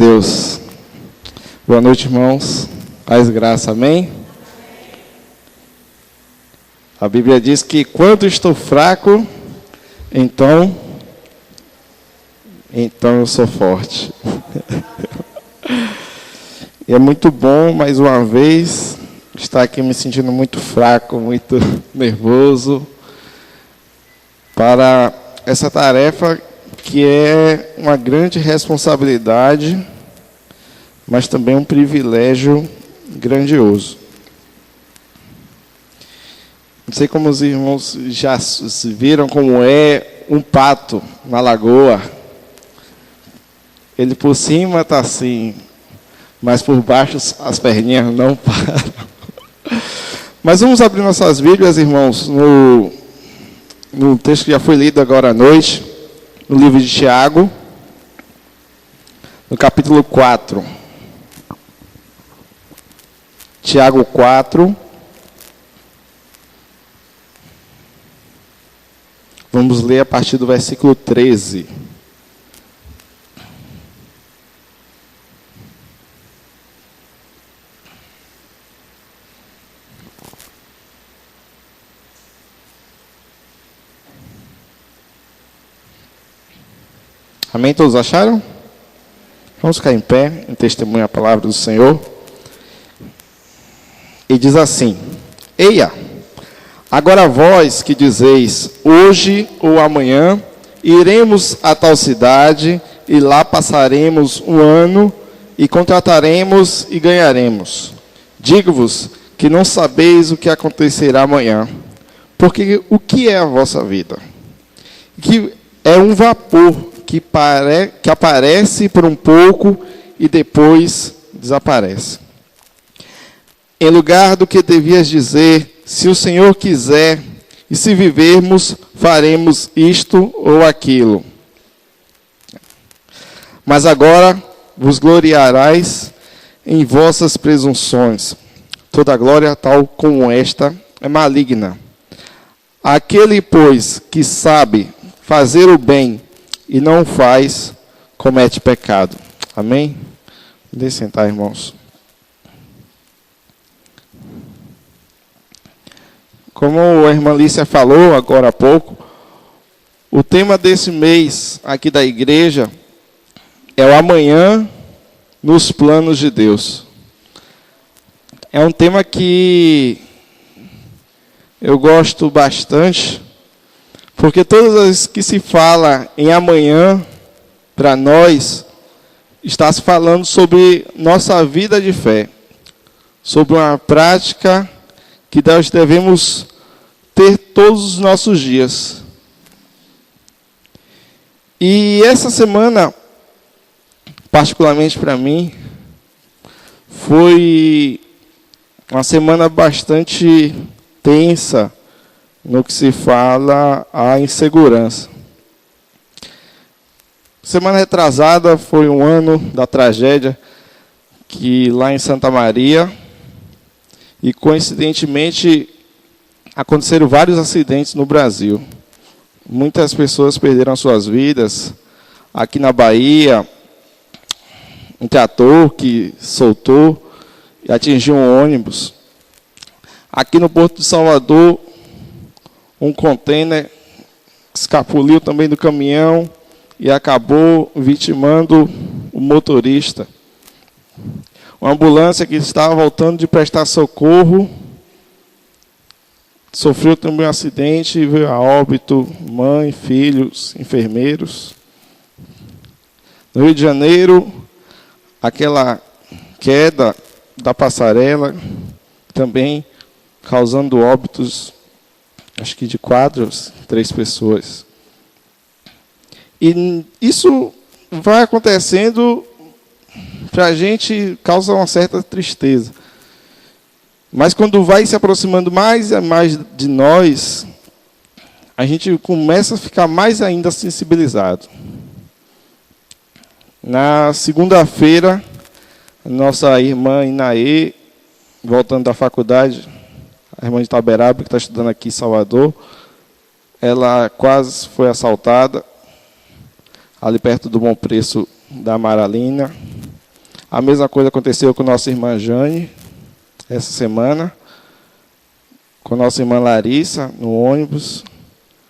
Deus. Boa noite, irmãos. Paz e graça, amém? A Bíblia diz que quando estou fraco, então eu sou forte. E é muito bom, mais uma vez, estar aqui me sentindo muito fraco, muito nervoso, para essa tarefa que é uma grande responsabilidade, mas também um privilégio grandioso. Não sei como os irmãos já viram como é um pato na lagoa. Ele por cima está assim, mas por baixo as perninhas não param. Mas vamos abrir nossas Bíblias, irmãos, no texto que já foi lido agora à noite, no livro de Tiago, no capítulo 4. Tiago 4. Vamos ler a partir do versículo 13. Amém? Todos acharam? Vamos ficar em pé, em testemunho à palavra do Senhor. E diz assim: Eia, agora vós que dizeis, hoje ou amanhã, iremos a tal cidade, e lá passaremos um ano, e contrataremos e ganharemos. Digo-vos que não sabeis o que acontecerá amanhã, porque o que é a vossa vida? Que é um vapor que aparece por um pouco e depois desaparece. Em lugar do que devias dizer, se o Senhor quiser, e se vivermos, faremos isto ou aquilo. Mas agora vos gloriarais em vossas presunções. Toda glória tal como esta é maligna. Aquele, pois, que sabe fazer o bem e não faz, comete pecado. Amém? Deixe sentar, irmãos. Como a irmã Lícia falou agora há pouco, o tema desse mês aqui da igreja é o amanhã nos planos de Deus. É um tema que eu gosto bastante, porque todas as vezes que se fala em amanhã, para nós, está se falando sobre nossa vida de fé, sobre uma prática que nós devemos ter todos os nossos dias. E essa semana, particularmente para mim, foi uma semana bastante tensa no que se fala a insegurança. Semana retrasada foi um ano da tragédia que lá em Santa Maria, e coincidentemente aconteceram vários acidentes no Brasil. Muitas pessoas perderam suas vidas. Aqui na Bahia, um trator que soltou e atingiu um ônibus. Aqui no Porto de Salvador, um container escapuliu também do caminhão e acabou vitimando o motorista. Uma ambulância que estava voltando de prestar socorro sofreu também um acidente e veio a óbito mãe, filhos, enfermeiros. No Rio de Janeiro, aquela queda da passarela também causando óbitos, acho que de 3 pessoas. E isso vai acontecendo, para a gente causa uma certa tristeza. Mas quando vai se aproximando mais e mais de nós, a gente começa a ficar mais ainda sensibilizado. Na segunda-feira, nossa irmã Inaê, voltando da faculdade, a irmã de Itaberaba, que está estudando aqui em Salvador, ela quase foi assaltada, ali perto do Bom Preço da Amaralina. A mesma coisa aconteceu com nossa irmã Jane, essa semana. Com nossa irmã Larissa, no ônibus.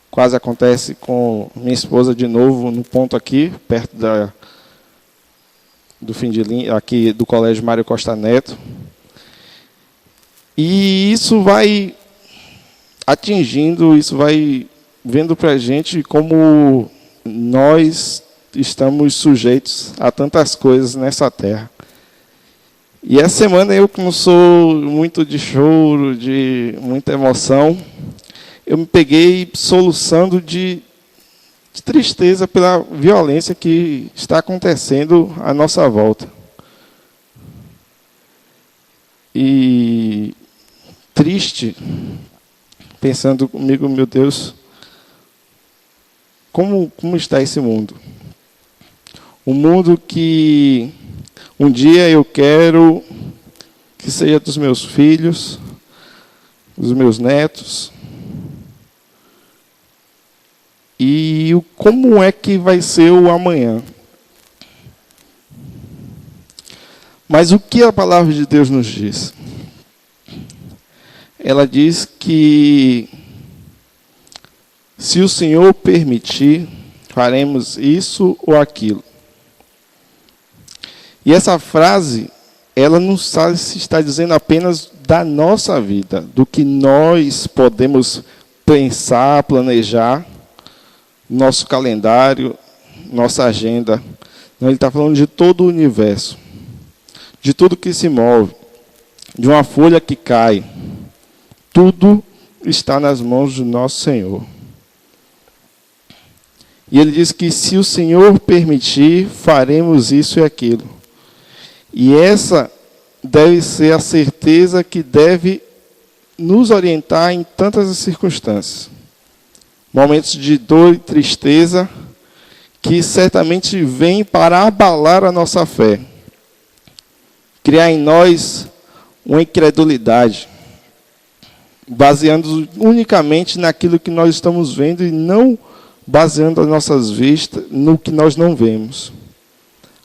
Quase acontece com minha esposa de novo, no ponto aqui, perto do fim de linha, aqui do Colégio Mário Costa Neto. E isso vai atingindo, isso vai vendo para a gente como nós estamos sujeitos a tantas coisas nessa terra. E essa semana eu, que não sou muito de choro, de muita emoção, eu me peguei soluçando de tristeza pela violência que está acontecendo à nossa volta. E triste, pensando comigo, meu Deus, como está esse mundo? Um mundo que um dia eu quero que seja dos meus filhos, dos meus netos. E como é que vai ser o amanhã? Mas o que a palavra de Deus nos diz? Ela diz que, se o Senhor permitir, faremos isso ou aquilo. E essa frase, ela não se está dizendo apenas da nossa vida, do que nós podemos pensar, planejar, nosso calendário, nossa agenda. Não, ele está falando de todo o universo, de tudo que se move, de uma folha que cai. Tudo está nas mãos do nosso Senhor. E ele diz que, se o Senhor permitir, faremos isso e aquilo. E essa deve ser a certeza que deve nos orientar em tantas circunstâncias. Momentos de dor e tristeza que certamente vêm para abalar a nossa fé. Criar em nós uma incredulidade, baseando unicamente naquilo que nós estamos vendo e não baseando as nossas vistas no que nós não vemos.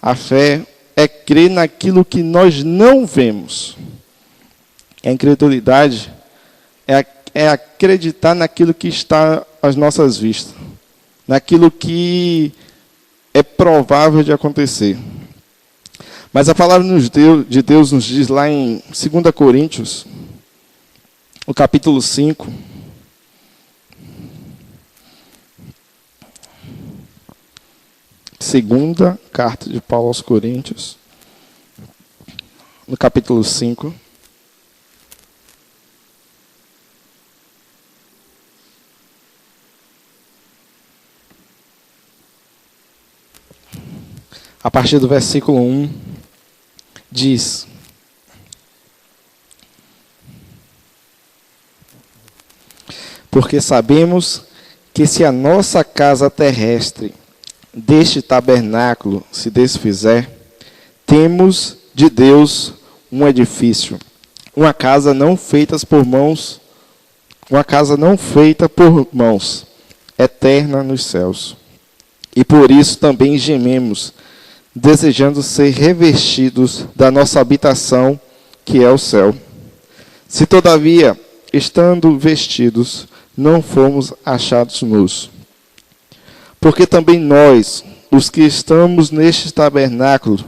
A fé é crer naquilo que nós não vemos. A incredulidade é acreditar naquilo que está às nossas vistas, naquilo que é provável de acontecer. Mas a palavra de Deus nos diz lá em 2 Coríntios, no capítulo 5, segunda carta de Paulo aos Coríntios, no capítulo 5. A partir do versículo 1, diz: porque sabemos que, se a nossa casa terrestre deste tabernáculo se desfizer, temos de Deus um edifício, uma casa não feita por mãos, eterna nos céus. E por isso também gememos, desejando ser revestidos da nossa habitação, que é o céu. Se todavia, estando vestidos, não fomos achados nus. Porque também nós, os que estamos neste tabernáculo,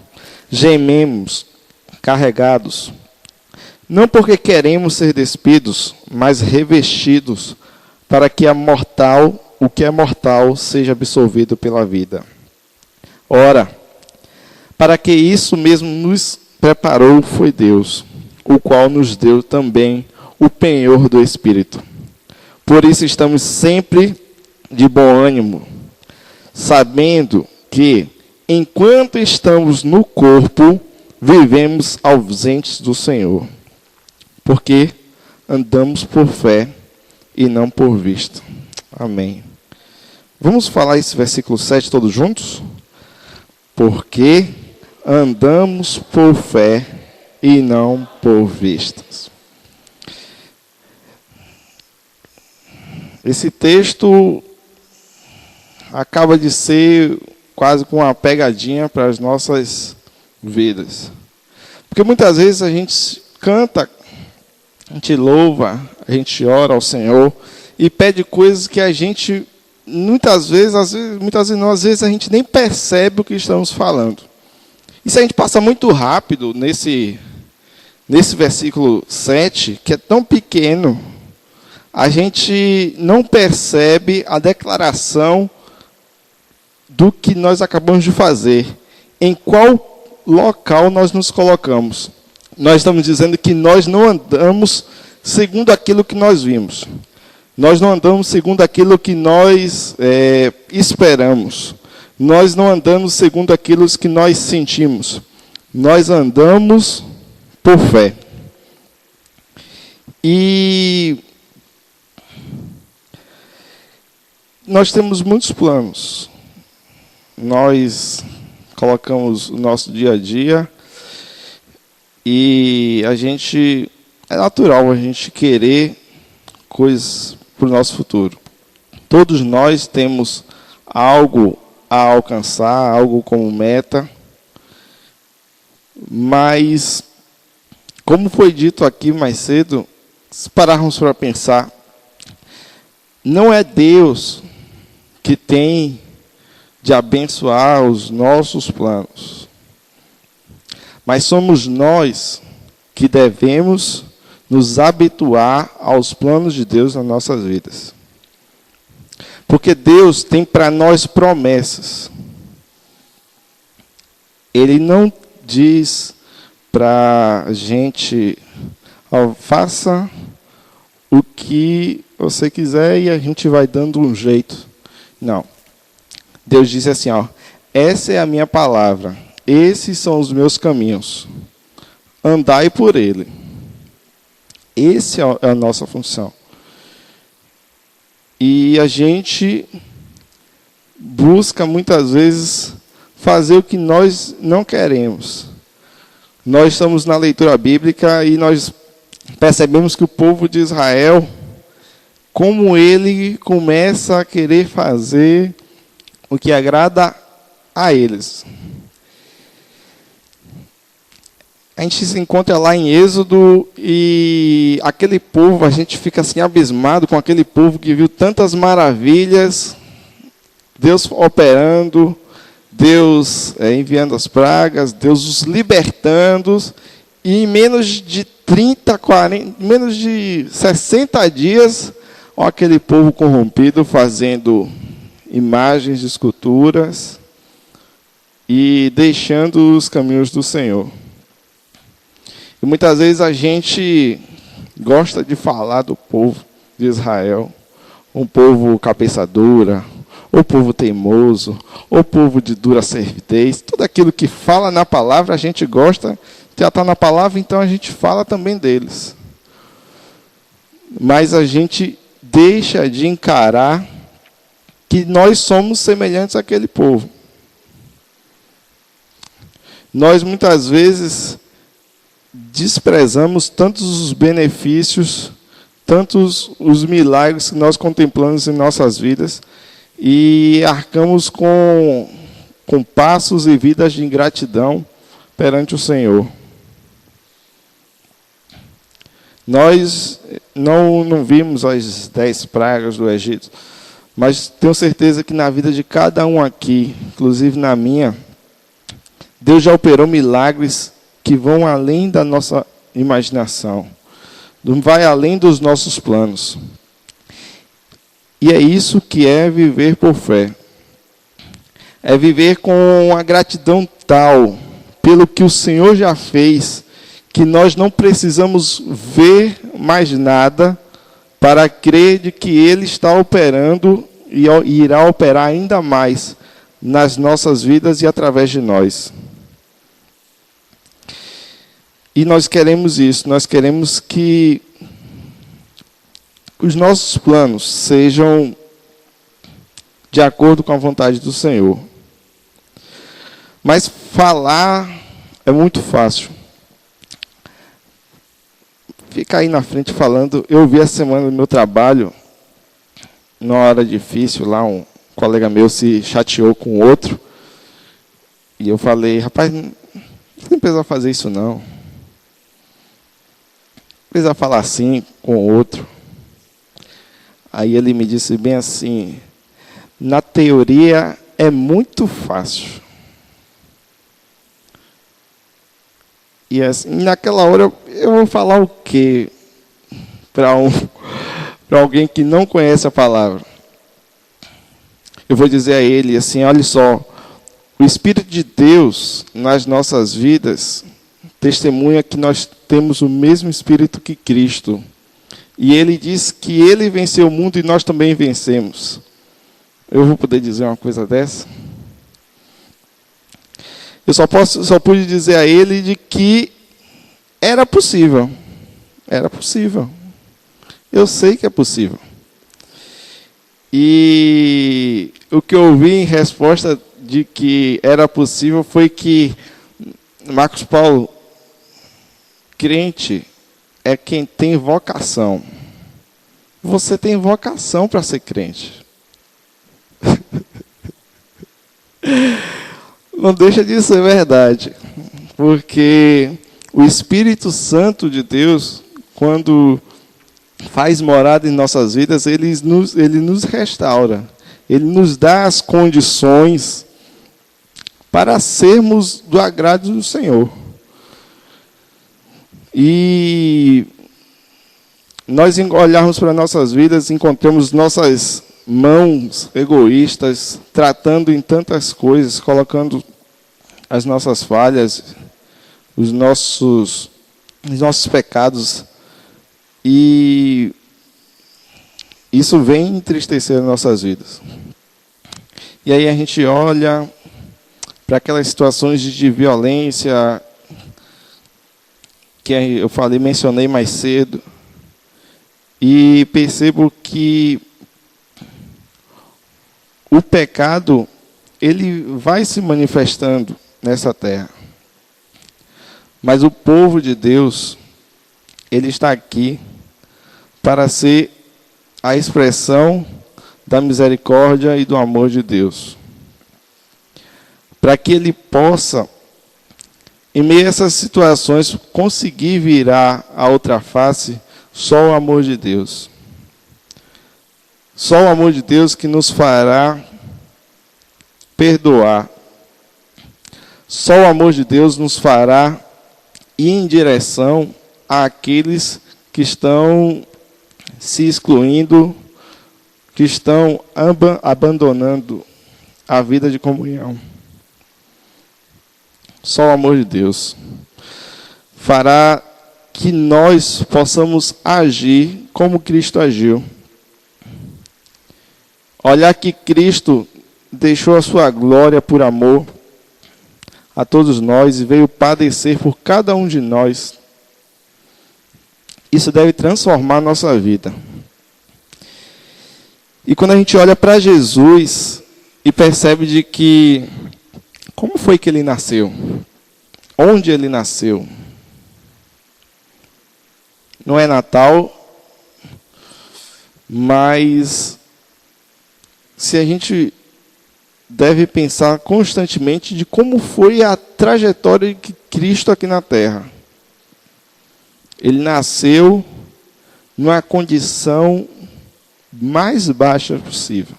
gememos, carregados, não porque queremos ser despidos, mas revestidos, para que o que é mortal seja absorvido pela vida. Ora, para que isso mesmo nos preparou foi Deus, o qual nos deu também o penhor do Espírito. Por isso estamos sempre de bom ânimo, sabendo que, enquanto estamos no corpo, vivemos ausentes do Senhor, porque andamos por fé e não por vista. Amém. Vamos falar esse versículo 7 todos juntos? Porque andamos por fé e não por vistas. Esse texto acaba de ser quase com uma pegadinha para as nossas vidas. Porque muitas vezes a gente canta, a gente louva, a gente ora ao Senhor e pede coisas que a gente, muitas vezes a gente nem percebe o que estamos falando. E se a gente passa muito rápido nesse versículo 7, que é tão pequeno, a gente não percebe a declaração do que nós acabamos de fazer. Em qual local nós nos colocamos? Nós estamos dizendo que nós não andamos segundo aquilo que nós vimos. Nós não andamos segundo aquilo que nós esperamos. Nós não andamos segundo aquilo que nós sentimos. Nós andamos por fé. E nós temos muitos planos. Nós colocamos o nosso dia a dia e é natural a gente querer coisas para o nosso futuro. Todos nós temos algo a alcançar, algo como meta, mas, como foi dito aqui mais cedo, se pararmos para pensar, não é Deus que tem de abençoar os nossos planos, mas somos nós que devemos nos habituar aos planos de Deus nas nossas vidas. Porque Deus tem para nós promessas. Ele não diz para a gente, faça o que você quiser e a gente vai dando um jeito. Não. Deus diz assim, essa é a minha palavra, esses são os meus caminhos, andai por ele. Essa é a nossa função. E a gente busca muitas vezes fazer o que nós não queremos. Nós estamos na leitura bíblica e nós percebemos que o povo de Israel, como ele começa a querer fazer o que agrada a eles. A gente se encontra lá em Êxodo e aquele povo, a gente fica assim abismado com aquele povo que viu tantas maravilhas, Deus operando, Deus enviando as pragas, Deus os libertando, e em menos de 60 dias, aquele povo corrompido fazendo imagens de esculturas e deixando os caminhos do Senhor. E muitas vezes a gente gosta de falar do povo de Israel, um povo cabeça dura, ou povo teimoso, ou povo de dura servidez. Tudo aquilo que fala na palavra a gente gosta, já está na palavra, então a gente fala também deles. Mas a gente deixa de encarar que nós somos semelhantes àquele povo. Nós muitas vezes desprezamos tantos os benefícios, tantos os milagres que nós contemplamos em nossas vidas e arcamos com passos e vidas de ingratidão perante o Senhor. Nós não vimos as 10 pragas do Egito, mas tenho certeza que na vida de cada um aqui, inclusive na minha, Deus já operou milagres que vão além da nossa imaginação, vai além dos nossos planos. E é isso que é viver por fé. É viver com a gratidão tal pelo que o Senhor já fez, que nós não precisamos ver mais nada para crer de que Ele está operando e irá operar ainda mais nas nossas vidas e através de nós. E nós queremos isso, nós queremos que os nossos planos sejam de acordo com a vontade do Senhor. Mas falar é muito fácil. Fica aí na frente falando. Eu vi essa semana no meu trabalho, numa hora difícil, lá um colega meu se chateou com outro. E eu falei, rapaz, não precisa fazer isso não. precisa falar assim com o outro. Aí ele me disse bem assim: na teoria é muito fácil. E assim, naquela hora eu vou falar o quê para alguém que não conhece a palavra? Eu vou dizer a ele assim: olha só, o Espírito de Deus nas nossas vidas testemunha que nós temos o mesmo Espírito que Cristo. E ele diz que ele venceu o mundo e nós também vencemos. Eu vou poder dizer uma coisa dessa? Eu só pude dizer a ele de que era possível. Era possível. Eu sei que é possível. E o que eu ouvi em resposta de que era possível foi que Marcos Paulo, crente é quem tem vocação. Você tem vocação para ser crente. Não deixa de ser verdade. Porque o Espírito Santo de Deus, quando faz morada em nossas vidas, ele nos restaura. Ele nos dá as condições para sermos do agrado do Senhor. E nós olharmos para nossas vidas, encontramos nossas mãos egoístas, tratando em tantas coisas, colocando as nossas falhas, os nossos pecados, e isso vem entristecer nossas vidas. E aí a gente olha para aquelas situações de violência que eu mencionei mais cedo, e percebo que o pecado, ele vai se manifestando nessa terra. Mas o povo de Deus, ele está aqui para ser a expressão da misericórdia e do amor de Deus. Para que ele possa, em meio a essas situações, conseguir virar a outra face, só o amor de Deus. Só o amor de Deus que nos fará perdoar. Só o amor de Deus nos fará ir em direção àqueles que estão se excluindo, que estão abandonando a vida de comunhão. Só o amor de Deus fará que nós possamos agir como Cristo agiu. Olhar que Cristo deixou a sua glória por amor a todos nós e veio padecer por cada um de nós. Isso deve transformar a nossa vida. E quando a gente olha para Jesus e percebe de que como foi que ele nasceu? Onde ele nasceu? Não é Natal, mas se a gente deve pensar constantemente de como foi a trajetória de Cristo aqui na Terra. Ele nasceu numa condição mais baixa possível.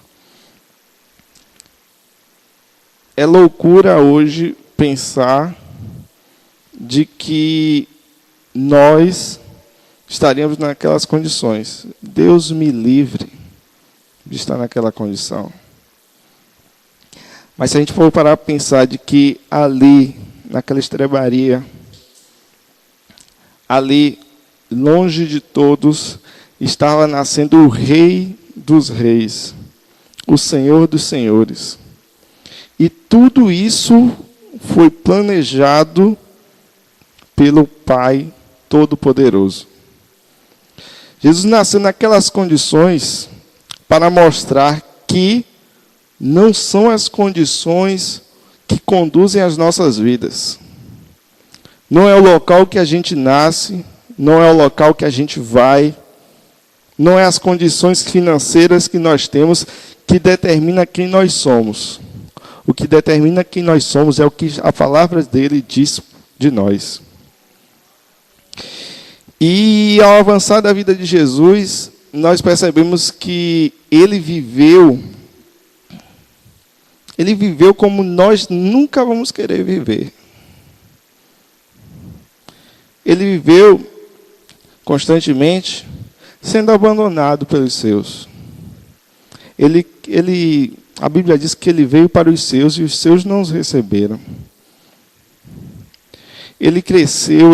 É loucura hoje pensar de que nós estaríamos naquelas condições. Deus me livre de estar naquela condição. Mas se a gente for parar para pensar de que ali, naquela estrebaria, ali, longe de todos, estava nascendo o Rei dos Reis, o Senhor dos Senhores. E tudo isso foi planejado pelo Pai Todo-Poderoso. Jesus nasceu naquelas condições para mostrar que não são as condições que conduzem as nossas vidas. Não é o local que a gente nasce, não é o local que a gente vai, não é as condições financeiras que nós temos que determina quem nós somos. O que determina quem nós somos é o que a palavra dele diz de nós. E ao avançar da vida de Jesus, nós percebemos que ele viveu como nós nunca vamos querer viver. Ele viveu constantemente sendo abandonado pelos seus. A Bíblia diz que ele veio para os seus e os seus não os receberam. Ele cresceu,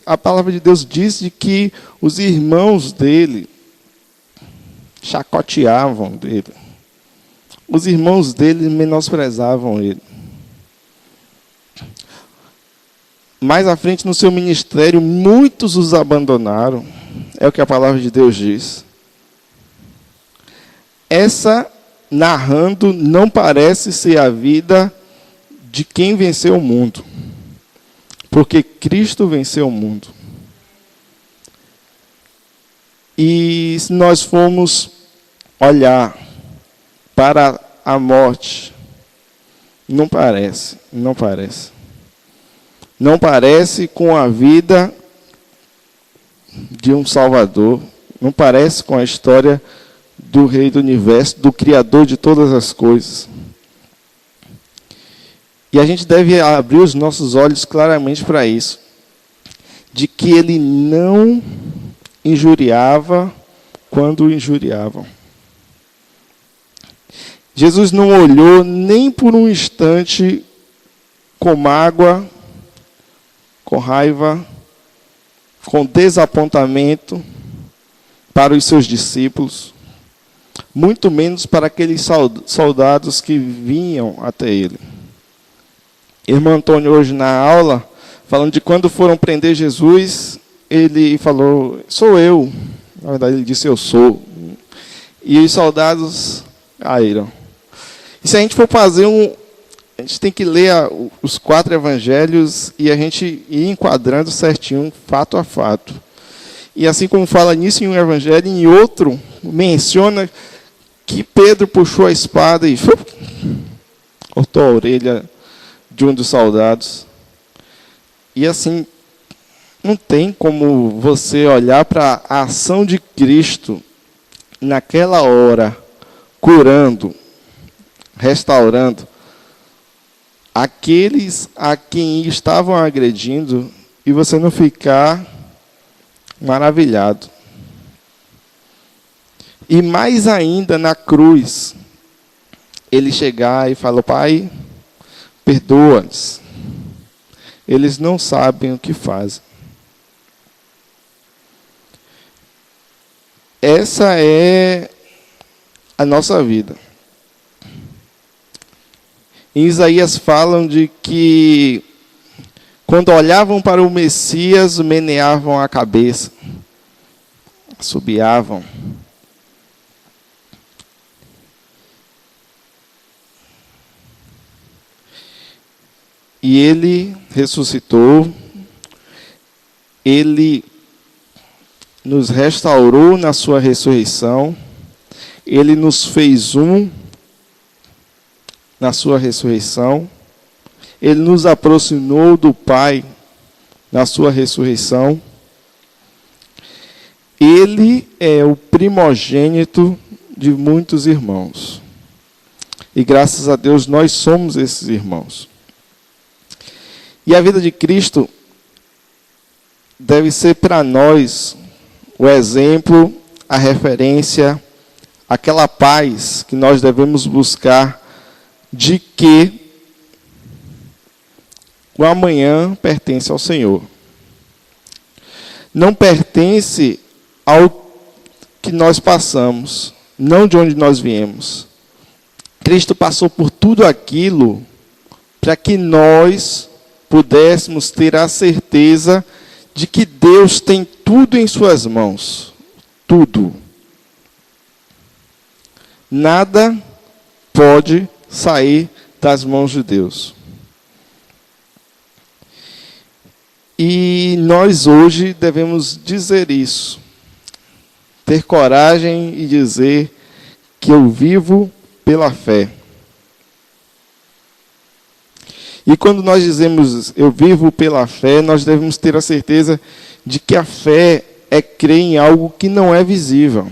a palavra de Deus diz de que os irmãos dele chacoteavam dele. Os irmãos dele menosprezavam ele. Mais à frente no seu ministério, muitos os abandonaram. É o que a palavra de Deus diz. Essa, narrando, não parece ser a vida de quem venceu o mundo. Porque Cristo venceu o mundo. E se nós formos olhar para a morte, não parece. Não parece com a vida de um Salvador. Não parece com a história do Rei do Universo, do Criador de todas as coisas. E a gente deve abrir os nossos olhos claramente para isso. De que ele não injuriava quando injuriavam. Jesus não olhou nem por um instante com mágoa, com raiva, com desapontamento para os seus discípulos, muito menos para aqueles soldados que vinham até ele. Irmão Antônio, hoje na aula, falando de quando foram prender Jesus, ele falou, sou eu. Na verdade, ele disse, eu sou. E os soldados caíram. E se a gente for fazer a gente tem que ler os 4 evangelhos e a gente ir enquadrando certinho, fato a fato. E assim como fala nisso em um evangelho, em outro, menciona que Pedro puxou a espada e cortou a orelha de um dos soldados. E assim, não tem como você olhar para a ação de Cristo naquela hora, curando, restaurando aqueles a quem estavam agredindo e você não ficar maravilhado. E mais ainda na cruz, ele chegar e falar, Pai, perdoa-nos. Eles não sabem o que fazem. Essa é a nossa vida. Em Isaías falam de que quando olhavam para o Messias, meneavam a cabeça, assobiavam. E ele ressuscitou, ele nos restaurou na sua ressurreição, ele nos fez na sua ressurreição, ele nos aproximou do Pai na sua ressurreição. Ele é o primogênito de muitos irmãos. E graças a Deus nós somos esses irmãos. E a vida de Cristo deve ser para nós o exemplo, a referência, aquela paz que nós devemos buscar de que o amanhã pertence ao Senhor. Não pertence ao que nós passamos, não de onde nós viemos. Cristo passou por tudo aquilo para que nós pudéssemos ter a certeza de que Deus tem tudo em suas mãos. Tudo. Nada pode sair das mãos de Deus. E nós hoje devemos dizer isso. Ter coragem e dizer que eu vivo pela fé. E quando nós dizemos eu vivo pela fé, nós devemos ter a certeza de que a fé é crer em algo que não é visível.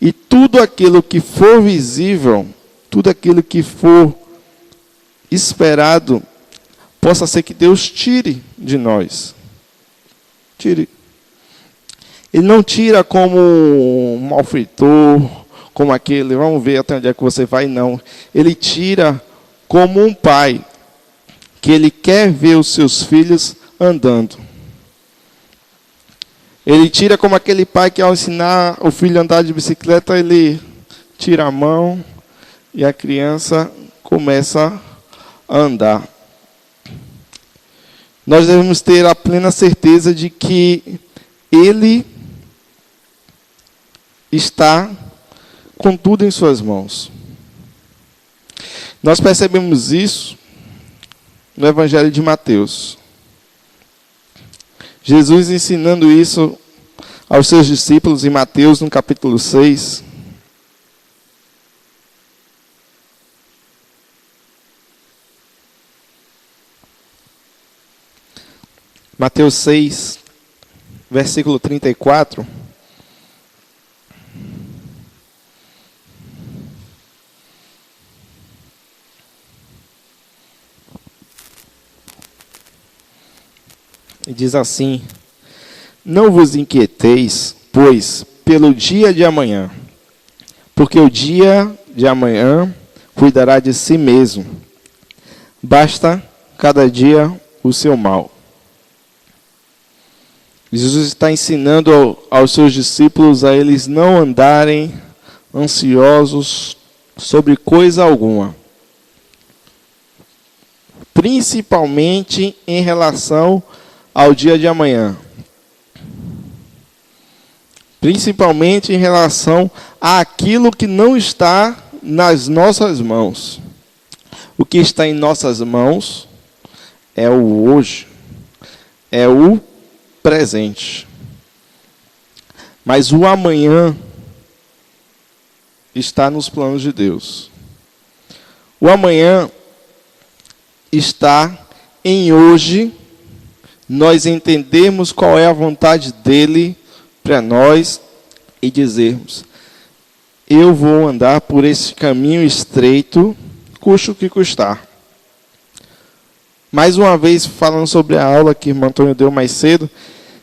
E tudo aquilo que for visível, tudo aquilo que for esperado, possa ser que Deus tire de nós. Tire. Ele não tira como um malfeitor, como aquele, vamos ver até onde é que você vai, não. Ele tira como um pai, que ele quer ver os seus filhos andando. Ele tira como aquele pai que ao ensinar o filho a andar de bicicleta, ele tira a mão e a criança começa a andar. Nós devemos ter a plena certeza de que Ele está com tudo em suas mãos. Nós percebemos isso no Evangelho de Mateus. Jesus ensinando isso aos seus discípulos em Mateus, no capítulo 6. Mateus 6, versículo 34. E diz assim: não vos inquieteis, pois, pelo dia de amanhã, porque o dia de amanhã cuidará de si mesmo. Basta cada dia o seu mal. Jesus está ensinando aos seus discípulos a eles não andarem ansiosos sobre coisa alguma. Principalmente em relação ao dia de amanhã. Principalmente em relação àquilo que não está nas nossas mãos. O que está em nossas mãos é o hoje. É o presente. Mas o amanhã está nos planos de Deus. O amanhã está em hoje, nós entendermos qual é a vontade dele para nós e dizermos: eu vou andar por esse caminho estreito, custe o que custar. Mais uma vez, falando sobre a aula que o irmão Antônio deu mais cedo,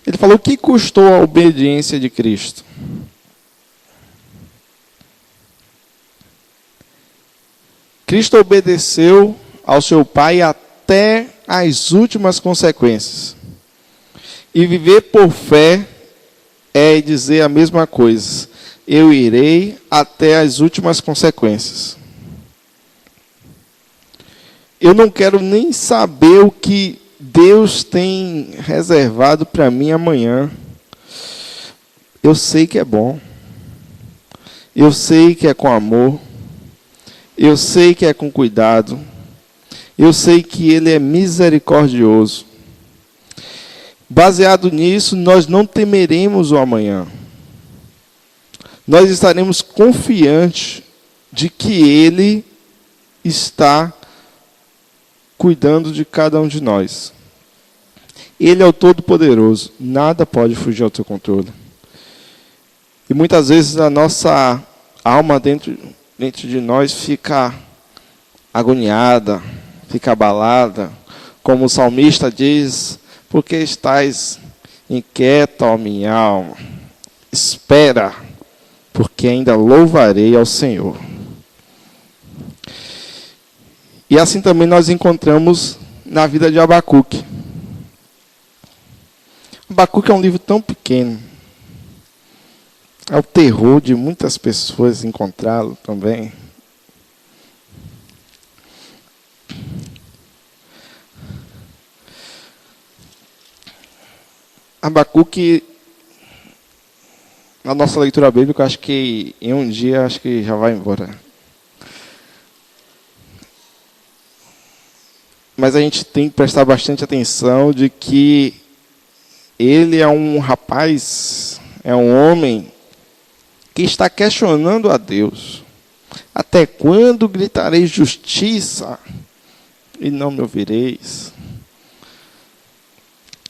ele falou: o que custou a obediência de Cristo? Cristo obedeceu ao seu Pai até as últimas consequências. E viver por fé é dizer a mesma coisa: eu irei até as últimas consequências. Eu não quero nem saber o que Deus tem reservado para mim amanhã. Eu sei que é bom. Eu sei que é com amor. Eu sei que é com cuidado. Eu sei que Ele é misericordioso. Baseado nisso, nós não temeremos o amanhã. Nós estaremos confiantes de que Ele está cuidando de cada um de nós. Ele é o Todo-Poderoso. Nada pode fugir ao seu controle. E muitas vezes a nossa alma dentro de nós fica agoniada, fica abalada. Como o salmista diz: porque estás inquieta, ó minha alma? Espera, porque ainda louvarei ao Senhor. E assim também nós encontramos na vida de Abacuque. Abacuque é um livro tão pequeno. É o terror de muitas pessoas encontrá-lo também. Abacuque, na nossa leitura bíblica, acho que em um dia acho que já vai embora. Mas a gente tem que prestar bastante atenção de que ele é um rapaz, é um homem que está questionando a Deus. Até quando gritarei justiça e não me ouvireis?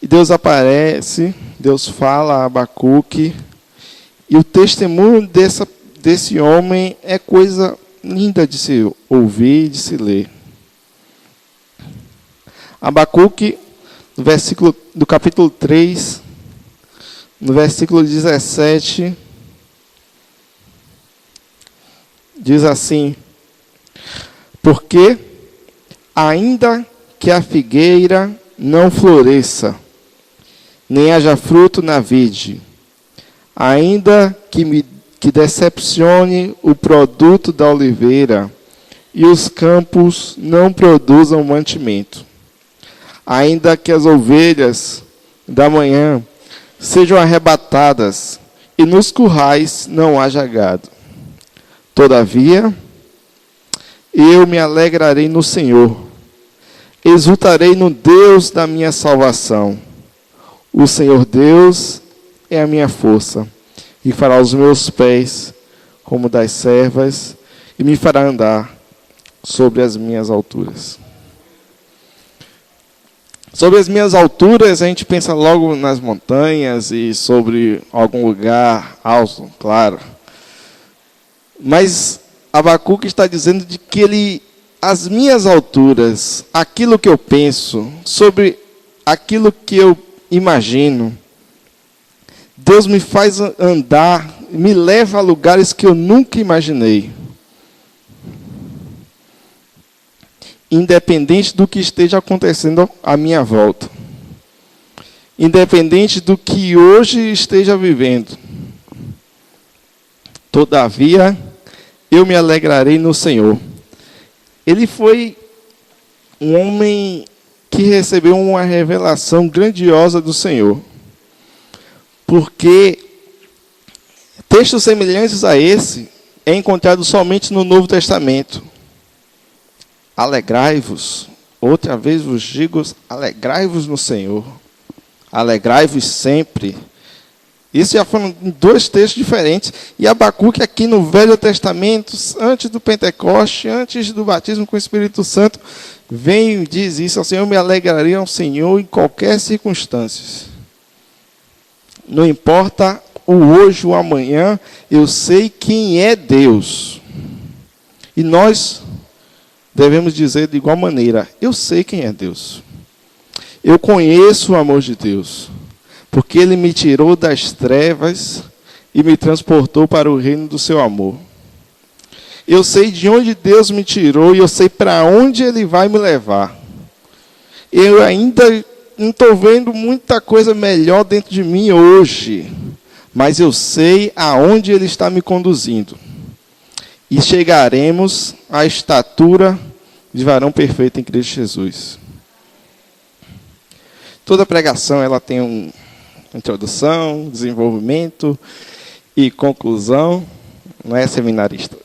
E Deus aparece, Deus fala a Abacuque, e o testemunho desse homem é coisa linda de se ouvir e de se ler. Abacuque, do capítulo 3, no versículo 17, diz assim: porque ainda que a figueira não floresça, nem haja fruto na vide, ainda que decepcione o produto da oliveira, e os campos não produzam mantimento, ainda que as ovelhas da manhã sejam arrebatadas, e nos currais não haja gado. Todavia, eu me alegrarei no Senhor, exultarei no Deus da minha salvação. O Senhor Deus é a minha força, e fará os meus pés como das servas, e me fará andar sobre as minhas alturas. Sobre as minhas alturas, a gente pensa logo nas montanhas e sobre algum lugar alto, claro. Mas Abacuque está dizendo de que as minhas alturas, aquilo que eu penso, sobre aquilo que eu imagino, Deus me faz andar, me leva a lugares que eu nunca imaginei. Independente do que esteja acontecendo à minha volta. Independente do que hoje esteja vivendo. Todavia, eu me alegrarei no Senhor. Ele foi um homem que recebeu uma revelação grandiosa do Senhor. Porque textos semelhantes a esse é encontrado somente no Novo Testamento. Alegrai-vos, outra vez vos digo, alegrai-vos no Senhor. Alegrai-vos sempre. Isso já foram dois textos diferentes. E Abacuque aqui no Velho Testamento, antes do Pentecoste, antes do batismo com o Espírito Santo, vem e diz isso: assim, eu me alegrarei ao Senhor em qualquer circunstância. Não importa o hoje ou amanhã, eu sei quem é Deus. E nós devemos dizer de igual maneira: eu sei quem é Deus. Eu conheço o amor de Deus, porque Ele me tirou das trevas e me transportou para o reino do seu amor. Eu sei de onde Deus me tirou e eu sei para onde Ele vai me levar. Eu ainda não estou vendo muita coisa melhor dentro de mim hoje, mas eu sei aonde Ele está me conduzindo. E chegaremos à estatura de varão perfeito em Cristo Jesus. Toda pregação ela tem uma introdução, desenvolvimento e conclusão. Não é seminarista.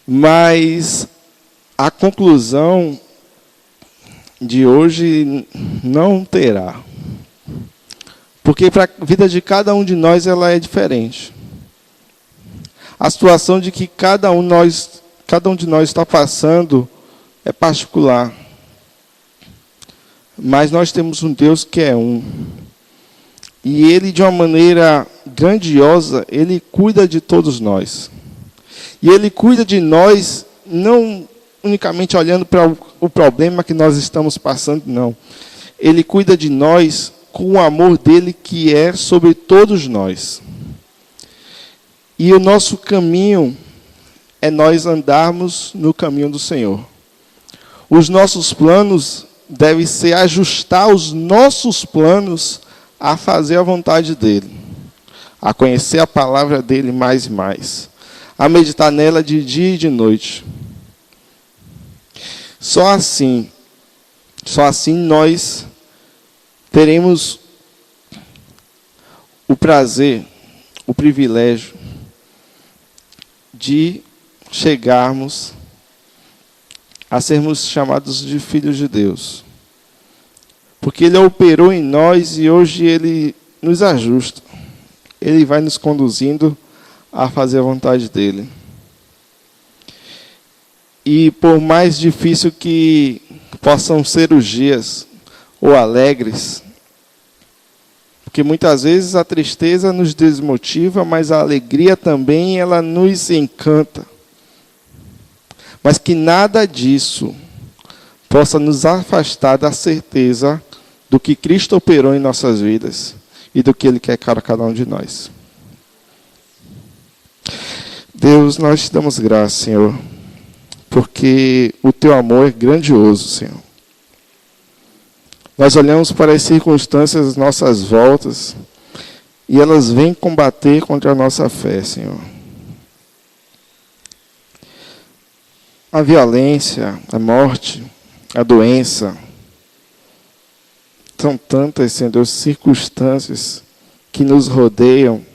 Mas a conclusão de hoje não terá. Porque para a vida de cada um de nós ela é diferente. A situação de que cada um de nós está passando é particular. Mas nós temos um Deus que é um. E Ele, de uma maneira grandiosa, Ele cuida de todos nós. E Ele cuida de nós, não unicamente olhando para o problema que nós estamos passando, não. Ele cuida de nós com o amor dEle que é sobre todos nós. E o nosso caminho é nós andarmos no caminho do Senhor. Os nossos planos devem ser ajustar os nossos planos a fazer a vontade dEle, a conhecer a palavra dEle mais e mais, a meditar nela de dia e de noite. Só assim nós teremos o prazer, o privilégio de chegarmos a sermos chamados de filhos de Deus. Porque Ele operou em nós e hoje Ele nos ajusta. Ele vai nos conduzindo a fazer a vontade dEle. E por mais difícil que possam ser os dias, ou alegres. Porque muitas vezes a tristeza nos desmotiva, mas a alegria também, ela nos encanta. Mas que nada disso possa nos afastar da certeza do que Cristo operou em nossas vidas e do que Ele quer para cada um de nós. Deus, nós te damos graça, Senhor, porque o Teu amor é grandioso, Senhor. Nós olhamos para as circunstâncias às nossas voltas e elas vêm combater contra a nossa fé, Senhor. A violência, a morte, a doença, são tantas, Senhor Deus, circunstâncias que nos rodeiam.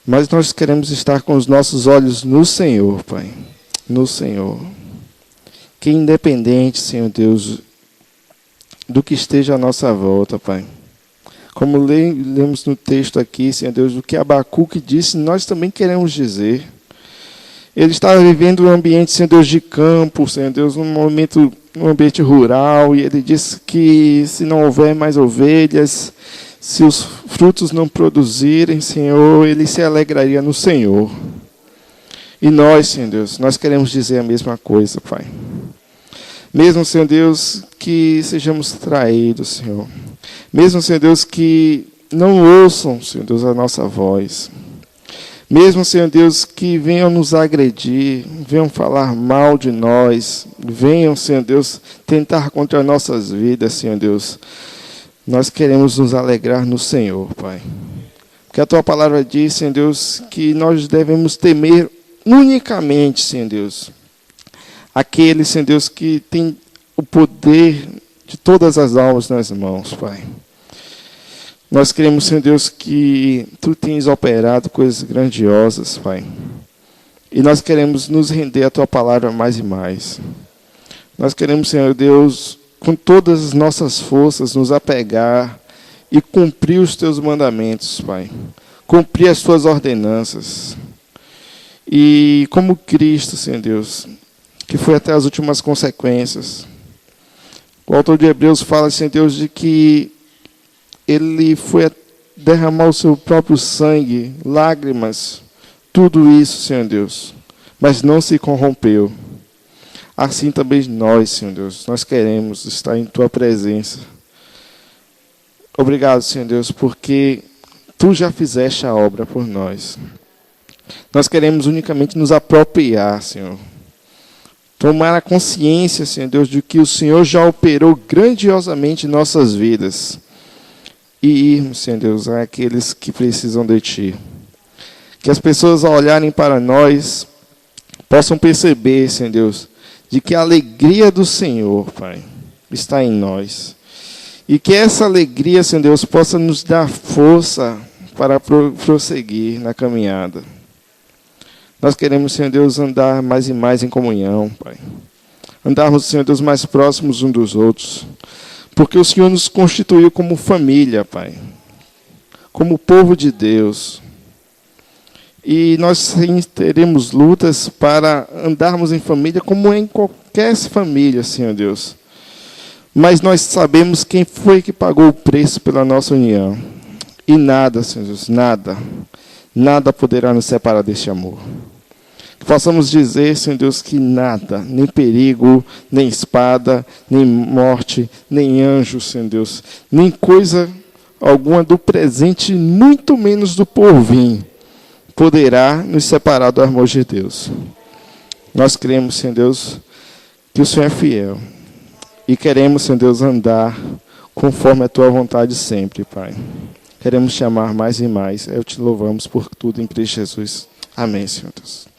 Mas nós queremos estar com os nossos olhos no Senhor, Pai. No Senhor. Que independente, Senhor Deus, do que esteja à nossa volta, Pai. Como lemos no texto aqui, Senhor Deus, do que Abacuque disse, nós também queremos dizer. Ele estava vivendo um ambiente, Senhor Deus, de campo, Senhor Deus, um ambiente rural, e ele disse que se não houver mais ovelhas, se os frutos não produzirem, Senhor, ele se alegraria no Senhor. E nós, Senhor Deus, nós queremos dizer a mesma coisa, Pai. Mesmo, Senhor Deus, que sejamos traídos, Senhor. Mesmo, Senhor Deus, que não ouçam, Senhor Deus, a nossa voz. Mesmo, Senhor Deus, que venham nos agredir, venham falar mal de nós, venham, Senhor Deus, tentar contra nossas vidas, Senhor Deus. Nós queremos nos alegrar no Senhor, Pai. Porque a Tua palavra diz, Senhor Deus, que nós devemos temer unicamente, Senhor Deus, aquele, Senhor Deus, que tem o poder de todas as almas nas mãos, Pai. Nós queremos, Senhor Deus, que Tu tens operado coisas grandiosas, Pai. E nós queremos nos render à Tua palavra mais e mais. Nós queremos, Senhor Deus, com todas as nossas forças, nos apegar e cumprir os Teus mandamentos, Pai. Cumprir as Tuas ordenanças. E como Cristo, Senhor Deus, que foi até as últimas consequências. O autor de Hebreus fala, Senhor Deus, de que Ele foi derramar o seu próprio sangue, lágrimas, tudo isso, Senhor Deus, mas não se corrompeu. Assim também nós, Senhor Deus, nós queremos estar em Tua presença. Obrigado, Senhor Deus, porque Tu já fizeste a obra por nós. Nós queremos unicamente nos apropriar, Senhor. Tomar a consciência, Senhor Deus, de que o Senhor já operou grandiosamente em nossas vidas. E irmos, Senhor Deus, àqueles que precisam de Ti. Que as pessoas, ao olharem para nós, possam perceber, Senhor Deus, de que a alegria do Senhor, Pai, está em nós. E que essa alegria, Senhor Deus, possa nos dar força para prosseguir na caminhada. Nós queremos, Senhor Deus, andar mais e mais em comunhão, Pai. Andarmos, Senhor Deus, mais próximos uns dos outros. Porque o Senhor nos constituiu como família, Pai. Como povo de Deus. E nós sim teremos lutas para andarmos em família como em qualquer família, Senhor Deus. Mas nós sabemos quem foi que pagou o preço pela nossa união. E nada, Senhor Deus, nada poderá nos separar deste amor. Que possamos dizer, Senhor Deus, que nada, nem perigo, nem espada, nem morte, nem anjo, Senhor Deus, nem coisa alguma do presente, muito menos do porvir, poderá nos separar do amor de Deus. Nós cremos, Senhor Deus, que o Senhor é fiel. E queremos, Senhor Deus, andar conforme a Tua vontade sempre, Pai. Queremos te amar mais e mais. Eu te louvamos por tudo em Cristo Jesus. Amém, Senhor Deus.